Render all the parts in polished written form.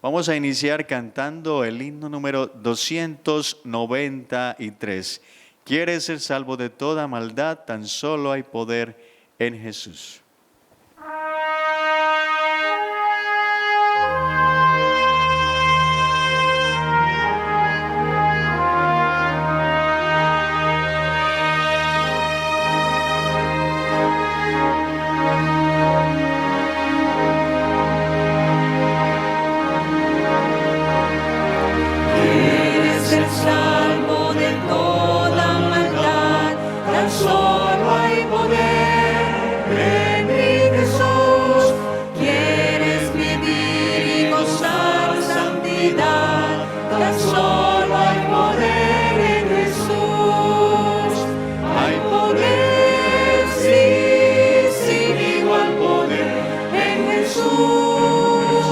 Vamos a iniciar cantando el himno número 293. ¿Quieres ser salvo de toda maldad? Tan solo hay poder en Jesús. Salvo de toda maldad, tan solo hay poder en mi Jesús. Quieres vivir y gozar santidad, tan solo hay poder en Jesús. Hay poder, sí, sin igual poder en Jesús,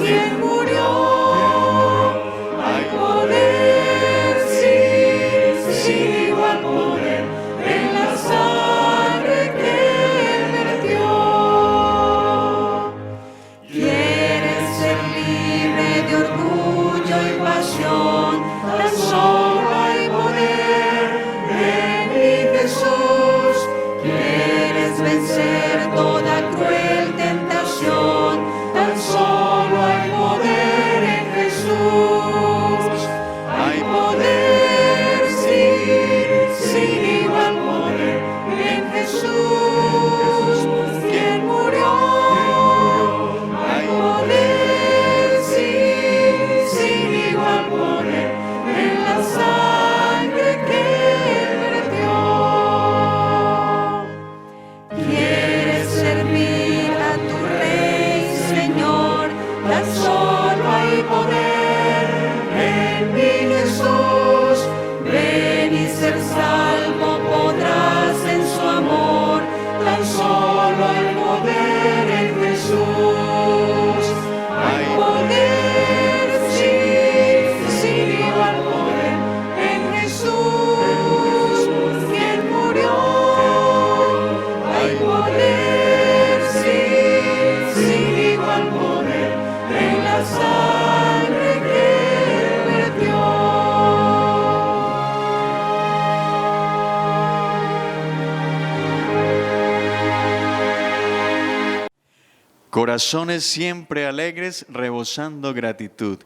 quien murió. Hay poder, sin igual poder en la sangre que Él vertió. Quieres ser libre de orgullo y pasión, tan solo hay poder en mi Jesús. Quieres vencer toda cruel tentación, tan solo hay poder en Jesús. Hay poder, sí, sin igual poder en Jesús, quien murió. Hay poder, sí, sin igual poder en la sangre que Él vertió. Quieres servir a tu Rey, Señor, tan solo hay poder en mi Jesús. Ven y ser salvo podrás en su amor, tan solo hay poder en Jesús. Hay poder, sí, sin igual poder en Jesús, quien murió. Hay poder, sí, sin igual poder en la sangre que Él vertió. Corazones siempre alegres, rebosando gratitud.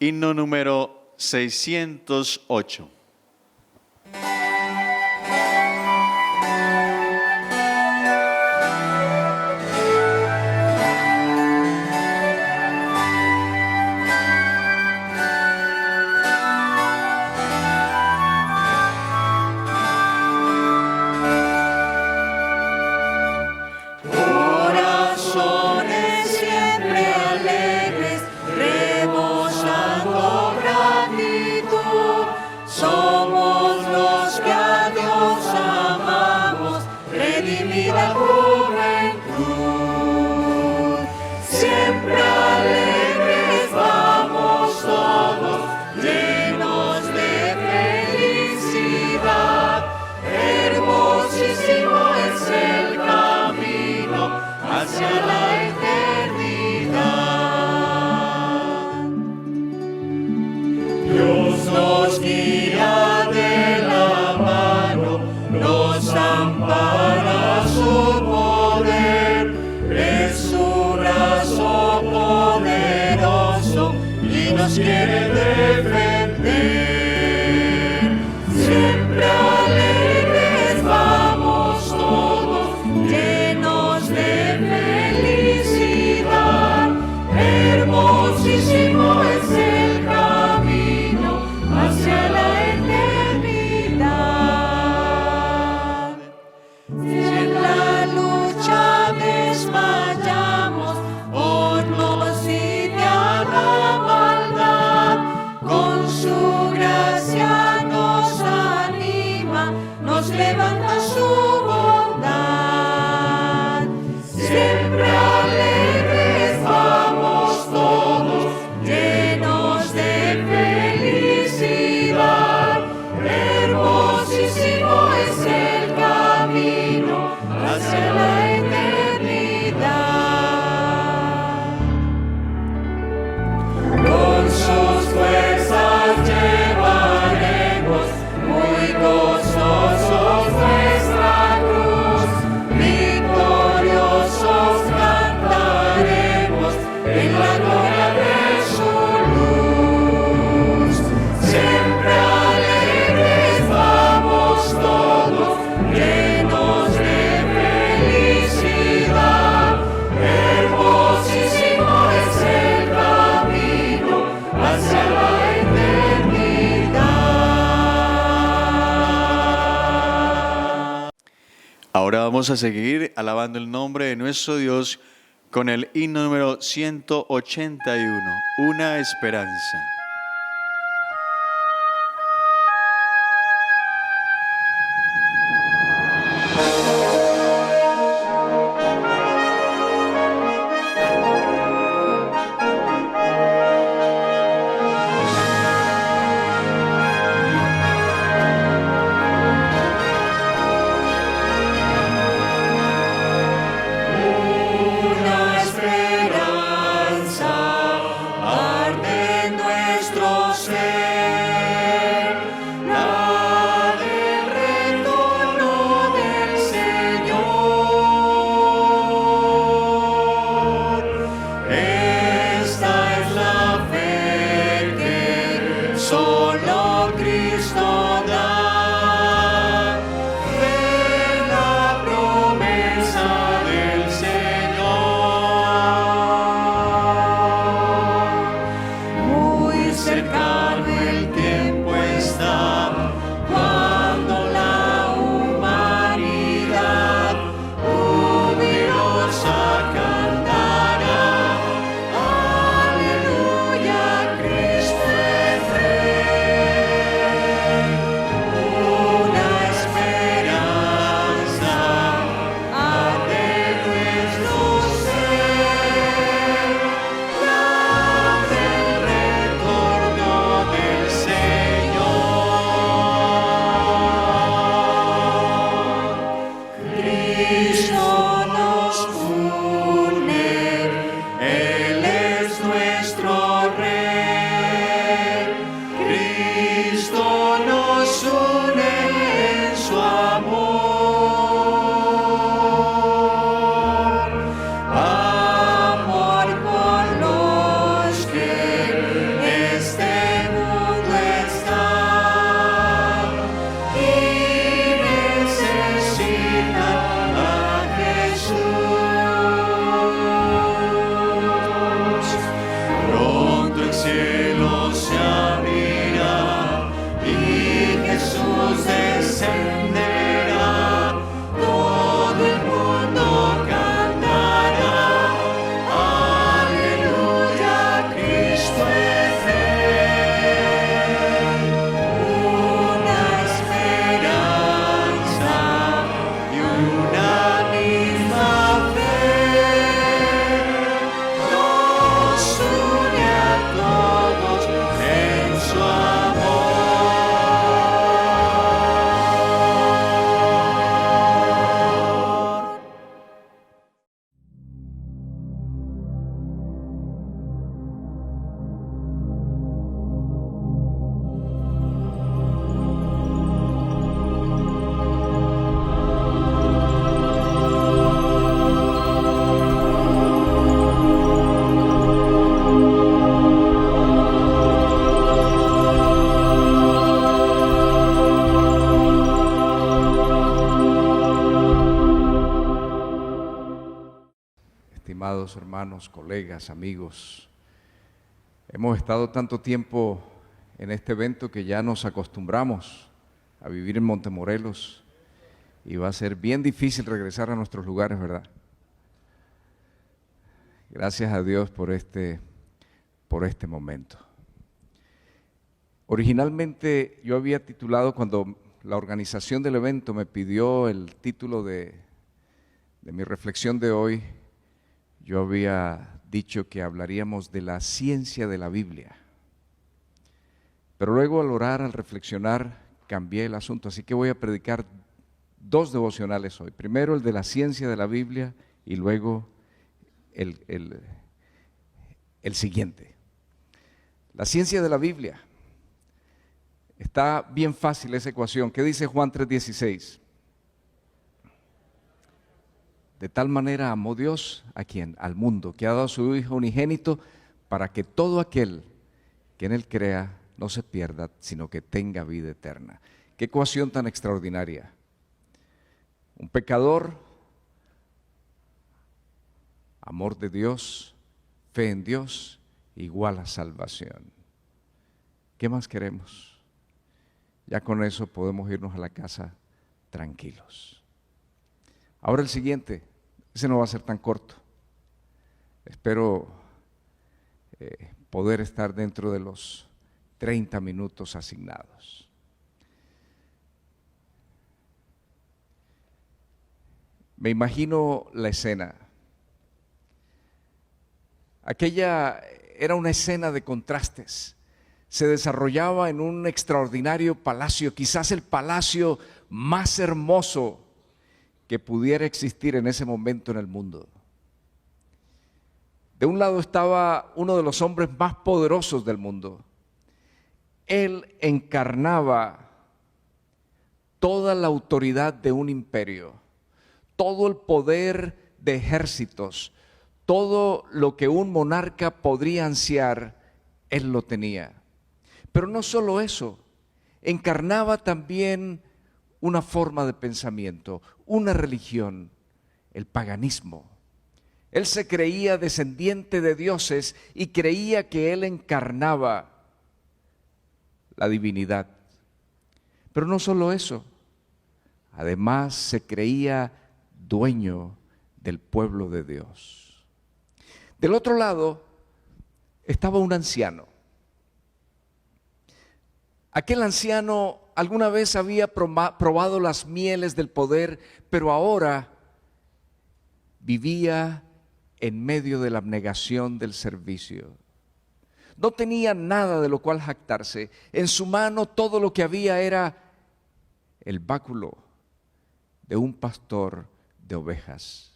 Himno número 608. Corazones siempre alegres, rebosando gratitud, somos los que a Dios amamos, redimida juventud. Siempre alegres vamos todos, llenos de felicidad. Hermosísimo es el camino hacia la eternidad. Dios nos guía de la mano, nos ampara su poder, es su brazo poderoso y nos quiere defender. Siempre alegres vamos todos, llenos de felicidad. Hermosísimo es el camino hacia la eternidad. Si en la lucha desmayamos, ponnos y te a la maldad, Ahora vamos a seguir alabando el nombre de nuestro Dios con el himno número 181, Una Esperanza. Estimados hermanos, colegas, amigos, hemos estado tanto tiempo en este evento que ya nos acostumbramos a vivir en Montemorelos y va a ser bien difícil regresar a nuestros lugares, ¿verdad? Gracias a Dios por este momento. Originalmente yo había titulado, cuando la organización del evento me pidió el título de mi reflexión de hoy, yo había dicho que hablaríamos de la ciencia de la Biblia. Pero luego al orar, al reflexionar, cambié el asunto, así que voy a predicar dos devocionales hoy. Primero el de la ciencia de la Biblia y luego el siguiente. La ciencia de la Biblia. Está bien fácil esa ecuación. ¿Qué dice Juan 3:16? De tal manera amó Dios, ¿a quién? Al mundo, que ha dado a su Hijo unigénito para que todo aquel que en Él crea no se pierda, sino que tenga vida eterna. ¿Qué ecuación tan extraordinaria? Un pecador, amor de Dios, fe en Dios, igual a salvación. ¿Qué más queremos? Ya con eso podemos irnos a la casa tranquilos. Ahora el siguiente, ese no va a ser tan corto. Espero poder estar dentro de los 30 minutos asignados. Me imagino la escena. Aquella era una escena de contrastes. Se desarrollaba en un extraordinario palacio, quizás el palacio más hermoso que pudiera existir en ese momento en el mundo. De un lado estaba uno de los hombres más poderosos del mundo. Él encarnaba toda la autoridad de un imperio, todo el poder de ejércitos, todo lo que un monarca podría ansiar, él lo tenía. Pero no solo eso, encarnaba también una forma de pensamiento, una religión, el paganismo. Él se creía descendiente de dioses y creía que él encarnaba la divinidad. Pero no solo eso, además se creía dueño del pueblo de Dios. Del otro lado estaba un anciano. Aquel anciano alguna vez había probado las mieles del poder, pero ahora vivía en medio de la abnegación del servicio. No tenía nada de lo cual jactarse. En su mano todo lo que había era el báculo de un pastor de ovejas.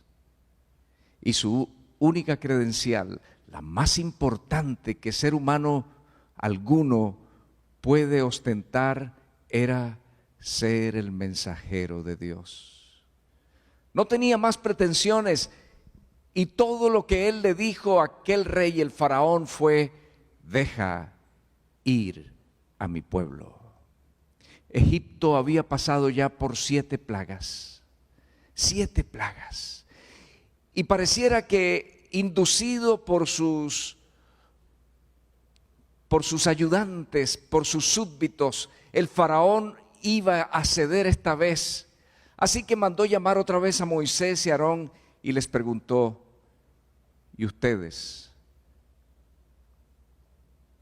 Y su única credencial, la más importante que ser humano alguno puede ostentar, era ser el mensajero de Dios. No tenía más pretensiones y todo lo que él le dijo a aquel rey, el faraón, fue: deja ir a mi pueblo. Egipto había pasado ya por 7 plagas. 7 plagas. Y pareciera que inducido por sus ayudantes, por sus súbditos, el faraón iba a ceder esta vez. Así que mandó llamar otra vez a Moisés y a Aarón y les preguntó: ¿y ustedes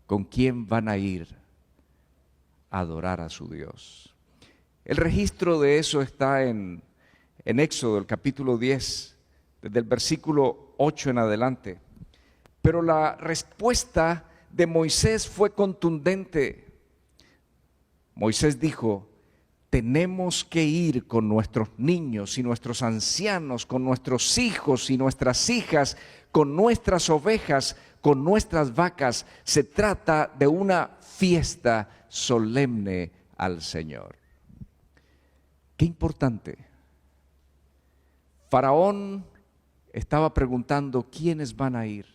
con quién van a ir a adorar a su Dios? El registro de eso está en Éxodo, el capítulo 10, desde el versículo 8 en adelante. Pero la respuesta de Moisés fue contundente. Moisés dijo: tenemos que ir con nuestros niños y nuestros ancianos, con nuestros hijos y nuestras hijas, con nuestras ovejas, con nuestras vacas. Se trata de una fiesta solemne al Señor. Qué importante. Faraón estaba preguntando quiénes van a ir.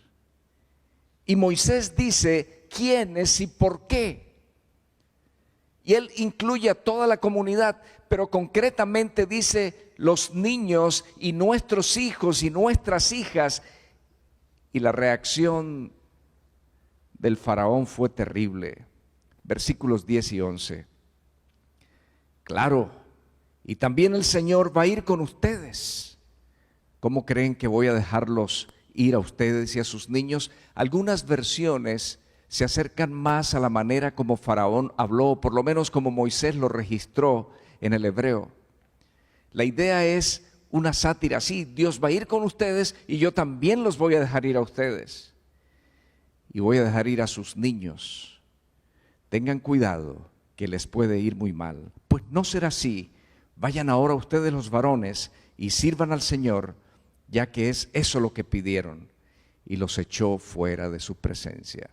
Y Moisés dice quiénes y por qué. Y él incluye a toda la comunidad, pero concretamente dice los niños y nuestros hijos y nuestras hijas. Y la reacción del faraón fue terrible. Versículos 10 y 11. Claro, y también el Señor va a ir con ustedes. ¿Cómo creen que voy a dejarlos ir a ustedes y a sus niños? Algunas versiones se acercan más a la manera como Faraón habló, por lo menos como Moisés lo registró en el hebreo. La idea es una sátira: sí, Dios va a ir con ustedes y yo también los voy a dejar ir a ustedes. Y voy a dejar ir a sus niños. Tengan cuidado, que les puede ir muy mal. Pues no será así. Vayan ahora ustedes los varones y sirvan al Señor, ya que es eso lo que pidieron. Y los echó fuera de su presencia.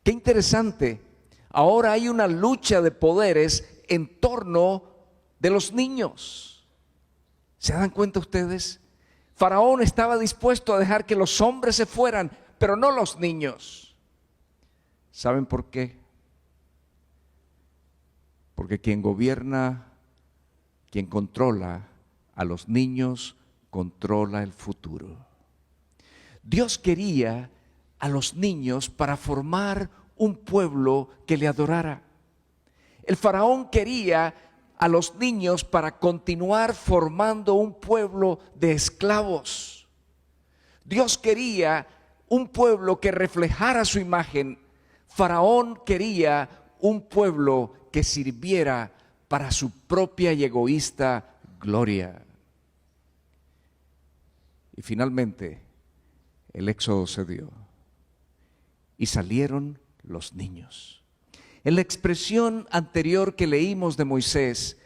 Qué interesante. Ahora hay una lucha de poderes en torno de los niños. ¿Se dan cuenta ustedes? Faraón estaba dispuesto a dejar que los hombres se fueran, pero no los niños. ¿Saben por qué? Porque quien gobierna, quien controla a los niños, controla el futuro. Dios quería a los niños para formar un pueblo que le adorara. El faraón quería a los niños para continuar formando un pueblo de esclavos. Dios quería un pueblo que reflejara su imagen. Faraón quería un pueblo que sirviera para su propia y egoísta gloria. Y finalmente el éxodo se dio y salieron los niños. En la expresión anterior que leímos de Moisés,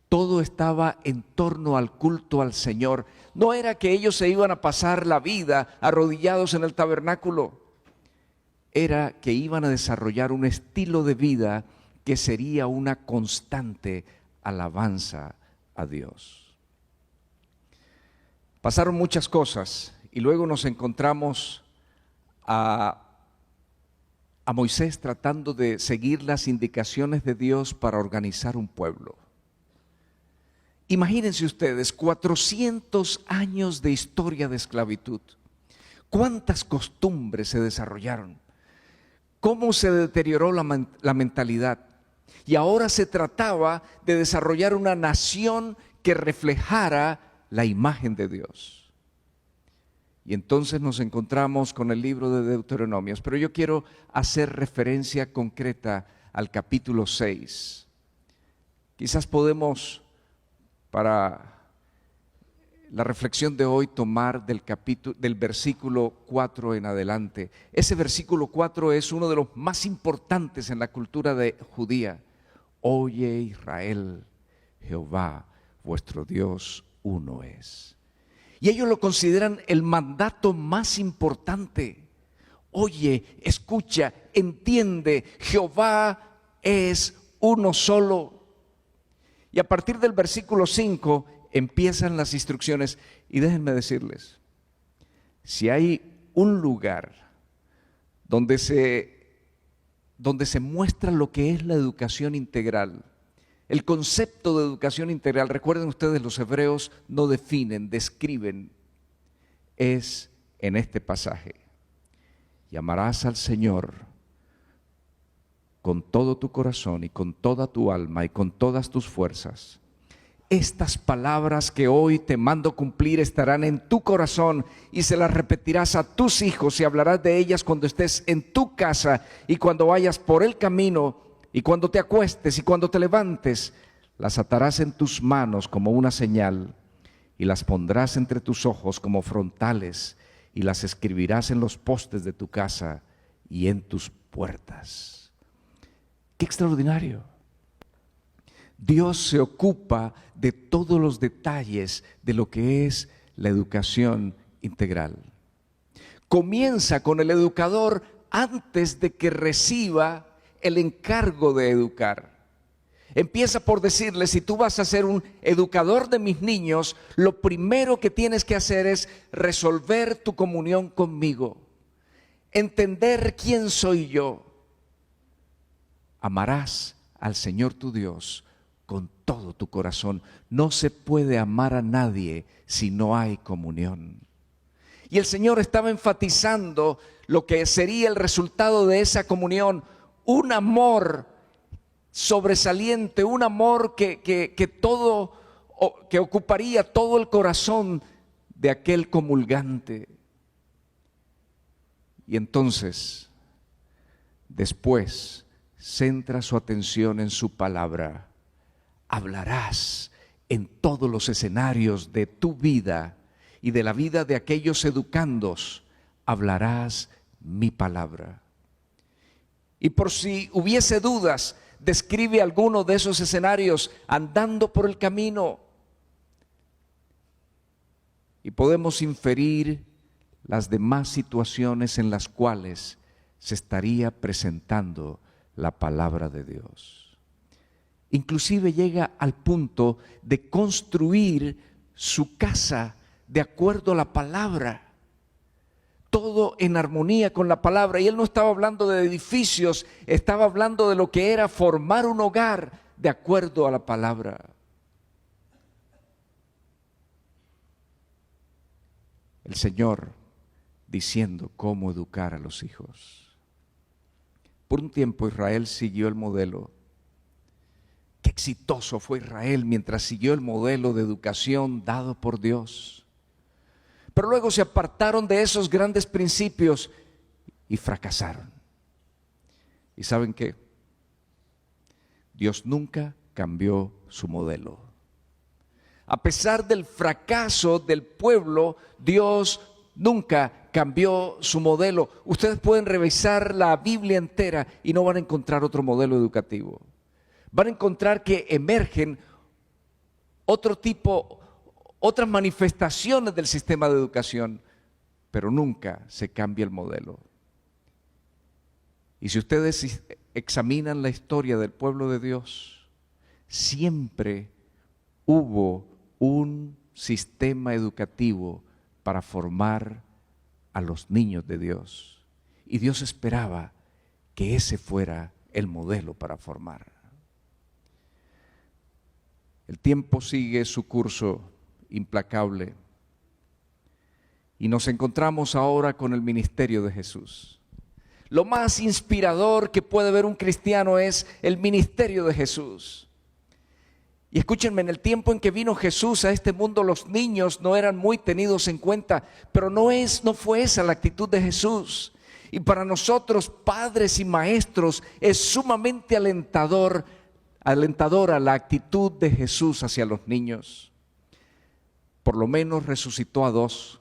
todo estaba en torno al culto al Señor. No era que ellos se iban a pasar la vida arrodillados en el tabernáculo. Era que iban a desarrollar un estilo de vida que sería una constante alabanza a Dios. Pasaron muchas cosas y luego nos encontramos a Moisés tratando de seguir las indicaciones de Dios para organizar un pueblo. Imagínense ustedes, 400 años de historia de esclavitud. ¿Cuántas costumbres se desarrollaron? ¿Cómo se deterioró la mentalidad? Y ahora se trataba de desarrollar una nación que reflejara la imagen de Dios. Y entonces nos encontramos con el libro de Deuteronomios, pero yo quiero hacer referencia concreta al capítulo 6. Quizás podemos, para la reflexión de hoy, tomar del versículo 4 en adelante. Ese versículo 4 es uno de los más importantes en la cultura judía. Oye Israel, Jehová vuestro Dios uno es. Y ellos lo consideran el mandato más importante. Oye, escucha, entiende, Jehová es uno solo. Y a partir del versículo 5 empiezan las instrucciones. Y déjenme decirles, si hay un lugar donde se muestra lo que es la educación integral, el concepto de educación integral, recuerden ustedes, los hebreos no definen, describen, es en este pasaje. Y amarás al Señor con todo tu corazón y con toda tu alma y con todas tus fuerzas. Estas palabras que hoy te mando cumplir estarán en tu corazón y se las repetirás a tus hijos y hablarás de ellas cuando estés en tu casa y cuando vayas por el camino y cuando te acuestes y cuando te levantes. Las atarás en tus manos como una señal y las pondrás entre tus ojos como frontales y las escribirás en los postes de tu casa y en tus puertas. ¡Qué extraordinario! Dios se ocupa de todos los detalles de lo que es la educación integral. Comienza con el educador antes de que reciba el encargo de educar. Empieza por decirle, si tú vas a ser un educador de mis niños, lo primero que tienes que hacer es resolver tu comunión conmigo, entender quién soy yo. Amarás al Señor tu Dios con todo tu corazón. No se puede amar a nadie si no hay comunión. Y el Señor estaba enfatizando lo que sería el resultado de esa comunión, un amor sobresaliente, un amor que ocuparía todo el corazón de aquel comulgante. Y entonces, después, centra su atención en su palabra. Hablarás en todos los escenarios de tu vida y de la vida de aquellos educandos. Hablarás mi palabra. Y por si hubiese dudas, describe alguno de esos escenarios andando por el camino. Y podemos inferir las demás situaciones en las cuales se estaría presentando la palabra de Dios. Inclusive llega al punto de construir su casa de acuerdo a la palabra. Todo en armonía con la palabra. Y él no estaba hablando de edificios, estaba hablando de lo que era formar un hogar de acuerdo a la palabra. El Señor diciendo cómo educar a los hijos. Por un tiempo Israel siguió el modelo. Qué exitoso fue Israel mientras siguió el modelo de educación dado por Dios. Pero luego se apartaron de esos grandes principios y fracasaron. ¿Y saben qué? Dios nunca cambió su modelo. A pesar del fracaso del pueblo, Dios nunca cambió su modelo. Ustedes pueden revisar la Biblia entera y no van a encontrar otro modelo educativo. Van a encontrar que emergen otras manifestaciones del sistema de educación, pero nunca se cambia el modelo. Y si ustedes examinan la historia del pueblo de Dios, siempre hubo un sistema educativo para formar a los niños de Dios. Y Dios esperaba que ese fuera el modelo para formar. El tiempo sigue su curso implacable y nos encontramos ahora con el ministerio de Jesús. Lo más inspirador que puede ver un cristiano es el ministerio de Jesús. Y escúchenme, en el tiempo en que vino Jesús a este mundo, los niños no eran muy tenidos en cuenta, pero no fue esa la actitud de Jesús. Y para nosotros, padres y maestros, es sumamente alentadora la actitud de Jesús hacia los niños. Por lo menos resucitó a 2.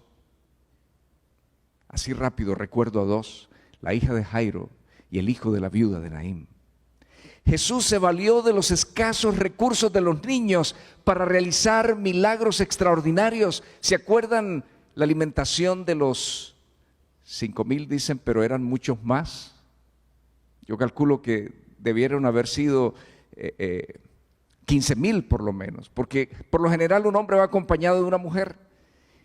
Así rápido recuerdo a 2, la hija de Jairo y el hijo de la viuda de Naín. Jesús se valió de los escasos recursos de los niños para realizar milagros extraordinarios. ¿Se acuerdan la alimentación de los 5,000? Dicen, pero eran muchos más. Yo calculo que debieron haber sido 15,000 por lo menos, porque por lo general un hombre va acompañado de una mujer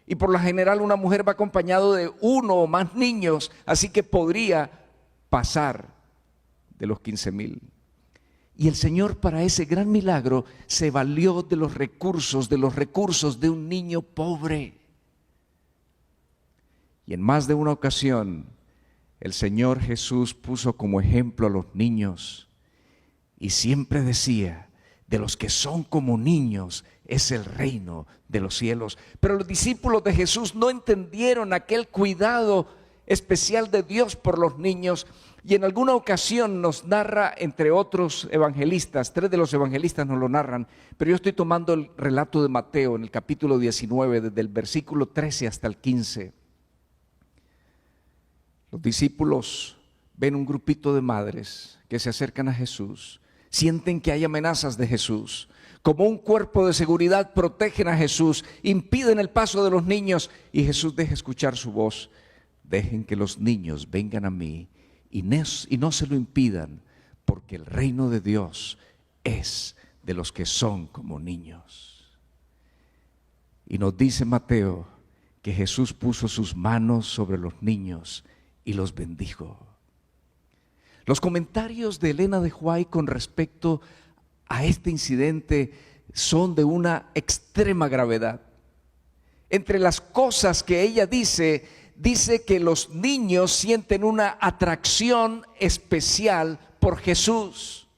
y por lo general una mujer va acompañado de 1 o más niños, así que podría pasar de los 15,000. Y el Señor, para ese gran milagro, se valió de los recursos de un niño pobre. Y en más de una ocasión, el Señor Jesús puso como ejemplo a los niños y siempre decía: de los que son como niños es el reino de los cielos. Pero los discípulos de Jesús no entendieron aquel cuidado especial de Dios por los niños. Y en alguna ocasión nos narra, entre otros evangelistas, 3 de los evangelistas nos lo narran, pero yo estoy tomando el relato de Mateo en el capítulo 19, desde el versículo 13 hasta el 15. Los discípulos ven un grupito de madres que se acercan a Jesús, sienten que hay amenazas de Jesús. Como un cuerpo de seguridad protegen a Jesús, impiden el paso de los niños y Jesús deja escuchar su voz: dejen que los niños vengan a mí y no se lo impidan, porque el reino de Dios es de los que son como niños. Y nos dice Mateo que Jesús puso sus manos sobre los niños y los bendijo. Los comentarios de Elena de Huay con respecto a este incidente son de una extrema gravedad. Entre las cosas que ella dice que los niños sienten una atracción especial por Jesús.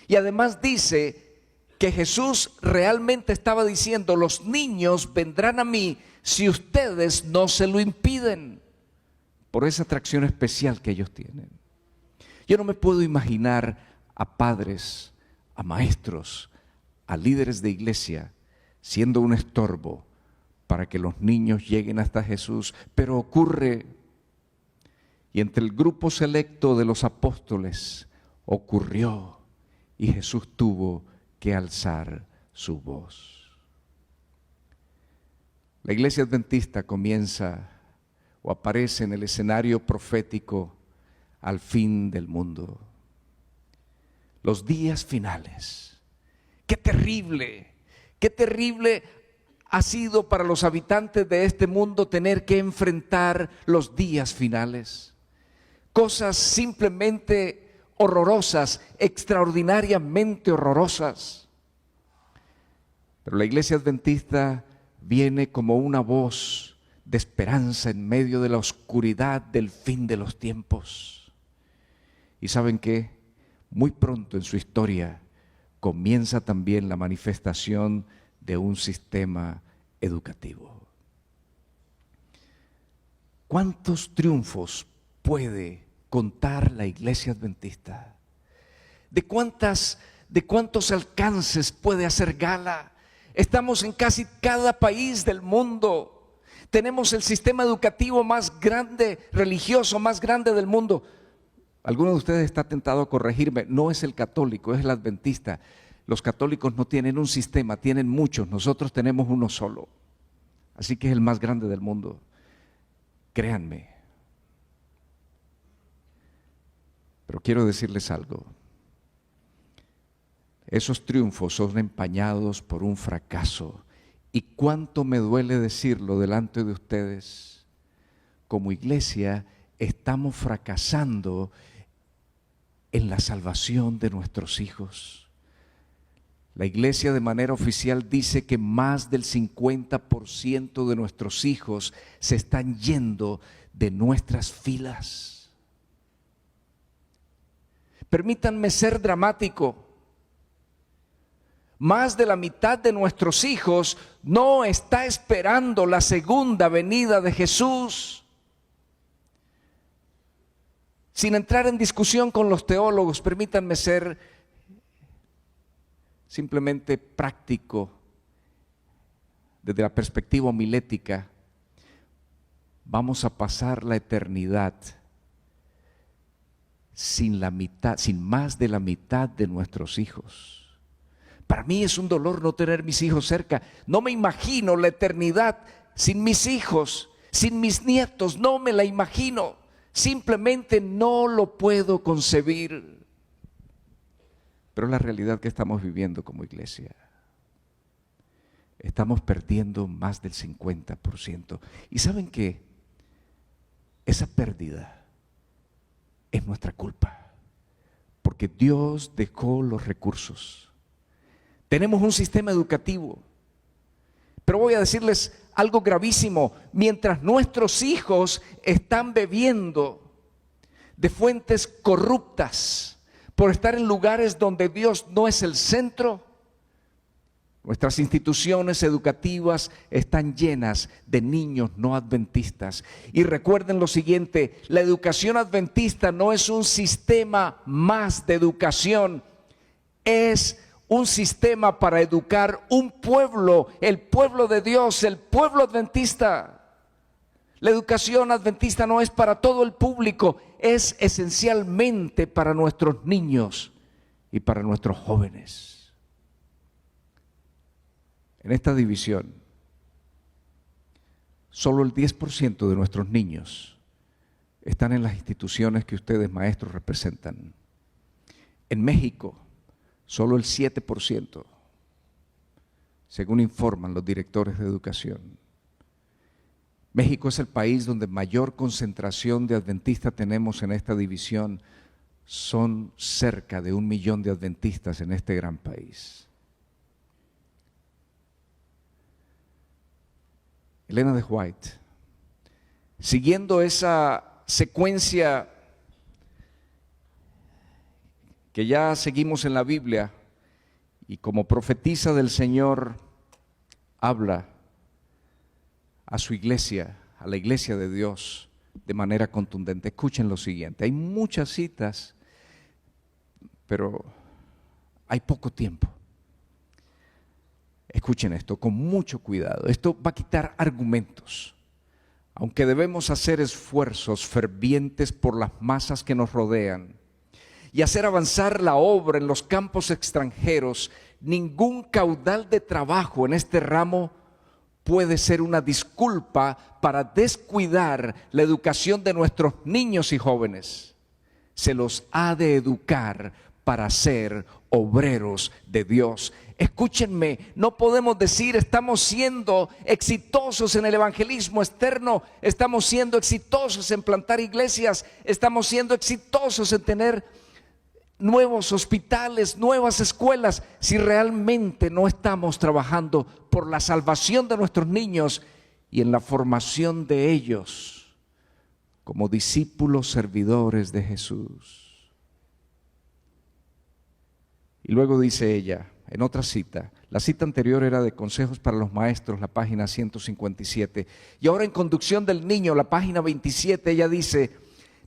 Y además dice que Jesús realmente estaba diciendo: los niños vendrán a mí si ustedes no se lo impiden, por esa atracción especial que ellos tienen. Yo no me puedo imaginar a padres, a maestros, a líderes de iglesia siendo un estorbo para que los niños lleguen hasta Jesús, pero ocurre. Y entre el grupo selecto de los apóstoles ocurrió, y Jesús tuvo que alzar su voz. La iglesia adventista comienza o aparece en el escenario profético al fin del mundo. Los días finales. Qué terrible ha sido para los habitantes de este mundo tener que enfrentar los días finales. Cosas simplemente horrorosas, extraordinariamente horrorosas. Pero la iglesia adventista viene como una voz de esperanza en medio de la oscuridad del fin de los tiempos. ¿Y saben qué? Muy pronto en su historia comienza también la manifestación de un sistema educativo. ¿Cuántos triunfos puede contar la Iglesia Adventista? ¿De cuántos alcances puede hacer gala? Estamos en casi cada país del mundo. Tenemos el sistema educativo más grande, religioso más grande del mundo. Alguno de ustedes está tentado a corregirme, no es el católico, es el adventista. Los católicos no tienen un sistema, tienen muchos, nosotros tenemos uno solo. Así que es el más grande del mundo. Créanme. Pero quiero decirles algo. Esos triunfos son empañados por un fracaso. Y cuánto me duele decirlo delante de ustedes. Como iglesia estamos fracasando en la salvación de nuestros hijos. La iglesia de manera oficial dice que más del 50% de nuestros hijos se están yendo de nuestras filas. Permítanme ser dramático. Más de la mitad de nuestros hijos no está esperando la segunda venida de Jesús. Sin entrar en discusión con los teólogos, permítanme ser simplemente práctico, desde la perspectiva homilética. Vamos a pasar la eternidad sin más de la mitad de nuestros hijos. Para mí es un dolor no tener mis hijos cerca. No me imagino la eternidad sin mis hijos, sin mis nietos, no me la imagino. Simplemente no lo puedo concebir. Pero es la realidad que estamos viviendo como iglesia. Estamos perdiendo más del 50%. ¿Y saben qué? Esa pérdida es nuestra culpa. Porque Dios dejó los recursos. Tenemos un sistema educativo. Pero voy a decirles algo gravísimo. Mientras nuestros hijos están bebiendo de fuentes corruptas, por estar en lugares donde Dios no es el centro, nuestras instituciones educativas están llenas de niños no adventistas. Y recuerden lo siguiente, la educación adventista no es un sistema más de educación, es un sistema para educar un pueblo, el pueblo de Dios, el pueblo adventista. La educación adventista no es para todo el público, es esencialmente para nuestros niños y para nuestros jóvenes. En esta división, solo el 10% de nuestros niños están en las instituciones que ustedes, maestros, representan. En México, solo el 7%, según informan los directores de educación. México es el país donde mayor concentración de adventistas tenemos en esta división. Son cerca de 1 millón de adventistas en este gran país. Elena de White, siguiendo esa secuencia que ya seguimos en la Biblia, y como profetisa del Señor, habla a su iglesia, a la iglesia de Dios, de manera contundente. Escuchen lo siguiente, hay muchas citas, pero hay poco tiempo. Escuchen esto con mucho cuidado, esto va a quitar argumentos. Aunque debemos hacer esfuerzos fervientes por las masas que nos rodean y hacer avanzar la obra en los campos extranjeros, ningún caudal de trabajo en este ramo puede ser una disculpa para descuidar la educación de nuestros niños y jóvenes. Se los ha de educar para ser obreros de Dios. Escúchenme, no podemos decir estamos siendo exitosos en el evangelismo externo, estamos siendo exitosos en plantar iglesias, estamos siendo exitosos en tener nuevos hospitales, nuevas escuelas, si realmente no estamos trabajando por la salvación de nuestros niños y en la formación de ellos como discípulos servidores de Jesús. Y luego dice ella, en otra cita, la cita anterior era de Consejos para los Maestros, la página 157. Y ahora en Conducción del Niño, la página 27, ella dice,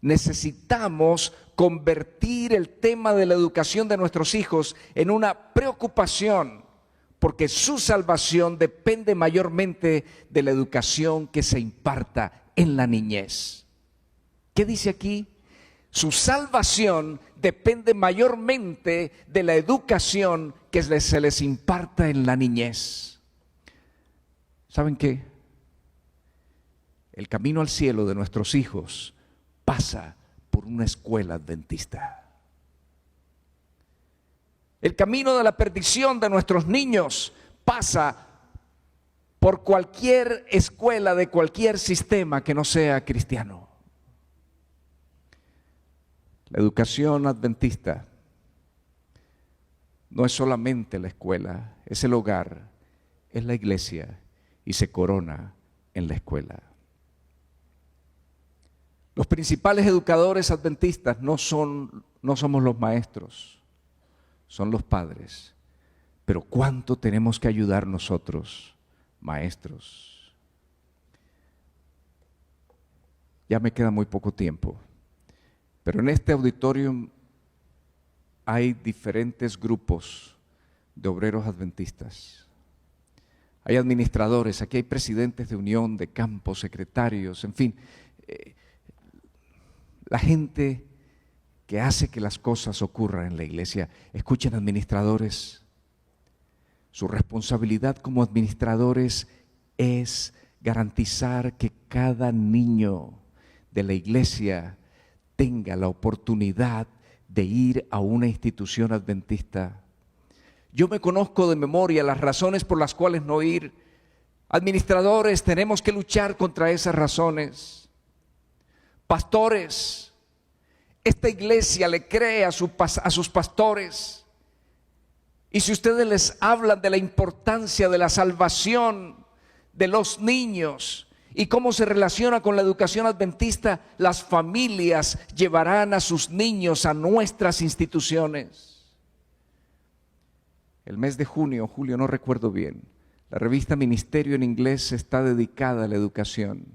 necesitamos convertir el tema de la educación de nuestros hijos en una preocupación, porque su salvación depende mayormente de la educación que se imparta en la niñez. ¿Qué dice aquí? Su salvación depende mayormente de la educación que se les imparta en la niñez. ¿Saben qué? El camino al cielo de nuestros hijos pasa por una escuela adventista. El camino de la perdición de nuestros niños pasa por cualquier escuela de cualquier sistema que no sea cristiano. La educación adventista no es solamente la escuela, es el hogar, es la iglesia y se corona en la escuela. Los principales educadores adventistas no somos los maestros, son los padres. Pero ¿cuánto tenemos que ayudar nosotros, maestros? Ya me queda muy poco tiempo. Pero en este auditorium hay diferentes grupos de obreros adventistas. Hay administradores, aquí hay presidentes de unión, de campos, secretarios, en fin. La gente que hace que las cosas ocurran en la iglesia. Escuchen, administradores, su responsabilidad como administradores es garantizar que cada niño de la iglesia tenga la oportunidad de ir a una institución adventista. Yo me conozco de memoria las razones por las cuales no ir. Administradores, tenemos que luchar contra esas razones. Pastores, esta iglesia le cree a sus pastores. Y si ustedes les hablan de la importancia de la salvación de los niños y cómo se relaciona con la educación adventista, las familias llevarán a sus niños a nuestras instituciones. El mes de junio, julio, no recuerdo bien, la revista Ministerio en inglés está dedicada a la educación.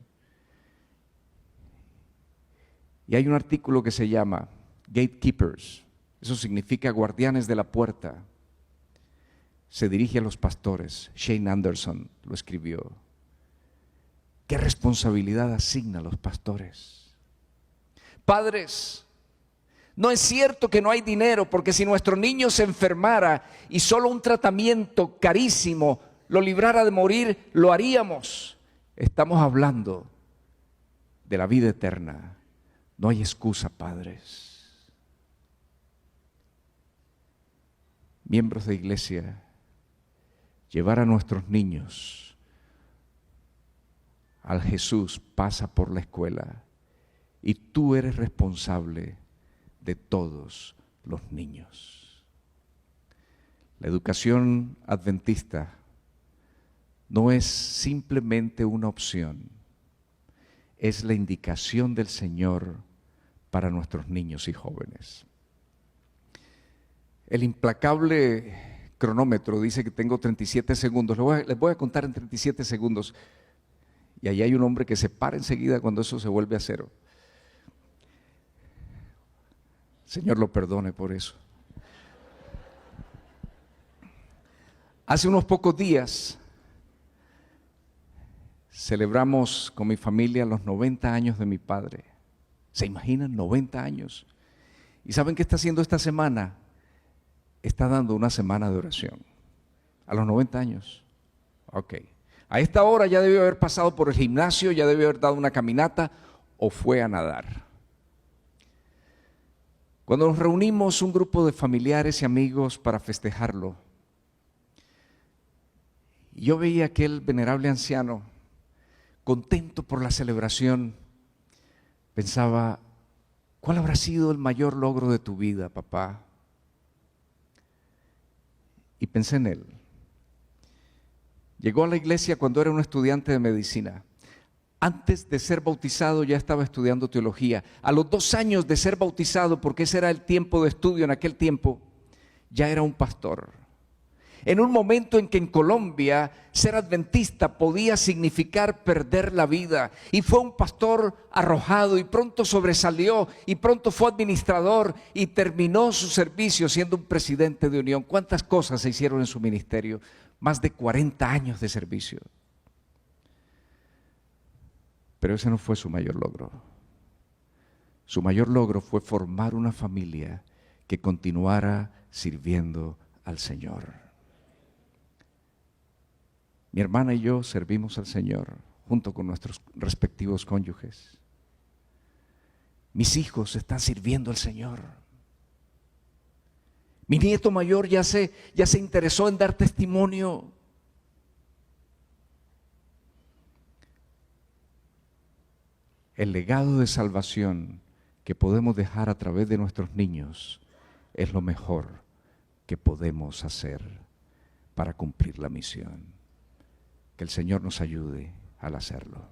Y hay un artículo que se llama Gatekeepers, eso significa guardianes de la puerta. Se dirige a los pastores, Shane Anderson lo escribió. ¿Qué responsabilidad asigna a los pastores? Padres, no es cierto que no hay dinero, porque si nuestro niño se enfermara y solo un tratamiento carísimo lo librara de morir, lo haríamos. Estamos hablando de la vida eterna. No hay excusa, padres. Miembros de iglesia, llevar a nuestros niños al Jesús pasa por la escuela y tú eres responsable de todos los niños. La educación adventista no es simplemente una opción, es la indicación del Señor para nuestros niños y jóvenes. El implacable cronómetro dice que tengo 37 segundos. Les voy a contar en 37 segundos. Y ahí hay un hombre que se para enseguida cuando eso se vuelve a cero. Señor lo perdone por eso. Hace unos pocos días celebramos con mi familia los 90 años de mi padre. ¿Se imaginan? 90 años. ¿Y saben qué está haciendo esta semana? Está dando una semana de oración. A los 90 años. Ok. A esta hora ya debió haber pasado por el gimnasio, ya debió haber dado una caminata o fue a nadar. Cuando nos reunimos un grupo de familiares y amigos para festejarlo, yo veía a aquel venerable anciano contento por la celebración. Pensaba, ¿cuál habrá sido el mayor logro de tu vida, papá? Y pensé en él. Llegó a la iglesia cuando era un estudiante de medicina. Antes de ser bautizado ya estaba estudiando teología. A los 2 años de ser bautizado, porque ese era el tiempo de estudio en aquel tiempo, ya era un pastor. En un momento en que en Colombia ser adventista podía significar perder la vida, y fue un pastor arrojado y pronto sobresalió y pronto fue administrador y terminó su servicio siendo un presidente de Unión. ¿Cuántas cosas se hicieron en su ministerio? Más de 40 años de servicio. Pero ese no fue su mayor logro. Su mayor logro fue formar una familia que continuara sirviendo al Señor. Mi hermana y yo servimos al Señor junto con nuestros respectivos cónyuges. Mis hijos están sirviendo al Señor. Mi nieto mayor ya se interesó en dar testimonio. El legado de salvación que podemos dejar a través de nuestros niños es lo mejor que podemos hacer para cumplir la misión. Que el Señor nos ayude al hacerlo.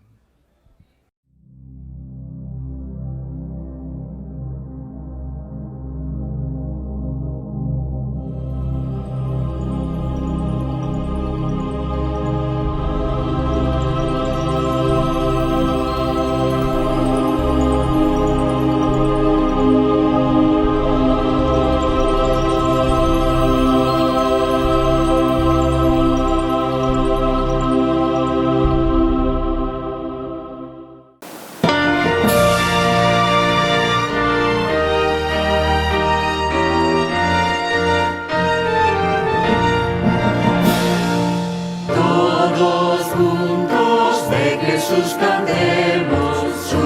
Jesús cantemos su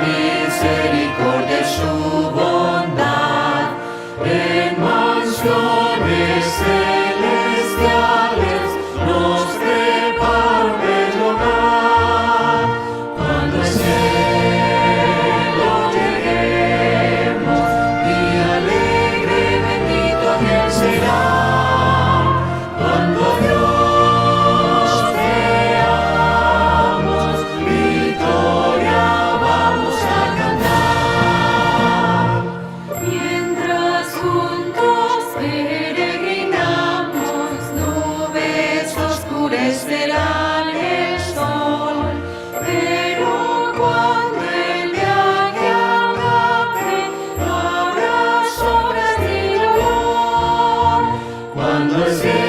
misericordia, su bondad, en mansiones celestiales nos prepara el hogar. Cuando al cielo lleguemos, día alegre, bendito aquel será. Cuando Dios veamos, victoria vamos a cantar. Mientras juntos peregrinamos, nubes oscurecerán el sol. Pero cuando el viaje acabe, no habrá sombras ni dolor. Cuando el cielo